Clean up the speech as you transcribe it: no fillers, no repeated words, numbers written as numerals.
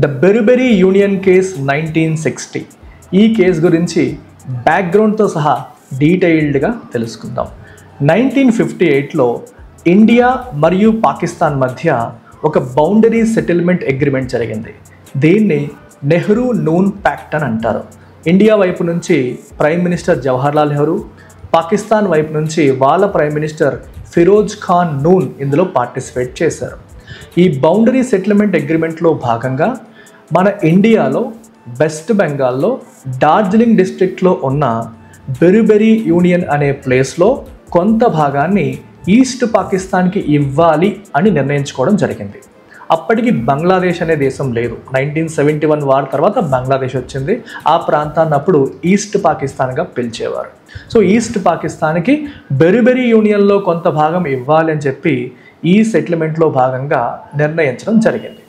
The beriberi union case 1960. ఈ case గురించి బ్యాక్గ్రౌండ్తో సహా డీటెయిల్డ్గా తెలుసుకుందాం. 1958లో ఇండియా మరియు పాకిస్తాన్ మధ్య ఒక బౌండరీ సెటిల్మెంట్ అగ్రిమెంట్ జరిగింది. దీన్ని నెహ్రూ నూన్ ప్యాక్ట్ అని అంటారు. ఇండియా వైపు నుంచి ప్రైమ్ మినిస్టర్ జవహర్లాల్ నెహ్రూ, పాకిస్తాన్ వైపు నుంచి వాళ్ళ ప్రైమ్ మినిస్టర్ ఫిరోజ్ ఖాన్ నూన్ ఇందులో పార్టిసిపేట్ చేశారు. ఈ బౌండరీ సెటిల్మెంట్ అగ్రిమెంట్లో భాగంగా మన ఇండియాలో వెస్ట్ బెంగాల్లో డార్జిలింగ్ డిస్ట్రిక్ట్లో ఉన్న బెరిబెరీ యూనియన్ అనే ప్లేస్లో కొంత భాగాన్ని ఈస్ట్ పాకిస్తాన్కి ఇవ్వాలి అని నిర్ణయించుకోవడం జరిగింది. అప్పటికి బంగ్లాదేశ్ అనే దేశం లేదు. 1971 వార్ తర్వాత బంగ్లాదేశ్ వచ్చింది. ఆ ప్రాంతాన్ని అప్పుడు ఈస్ట్ పాకిస్తాన్గా పిలిచేవారు. సో ఈస్ట్ పాకిస్తాన్కి బెరిబెరీ యూనియన్లో కొంత భాగం ఇవ్వాలి అని చెప్పి ఈ సెటిల్మెంట్లో భాగంగా నిర్ణయించడం జరిగింది.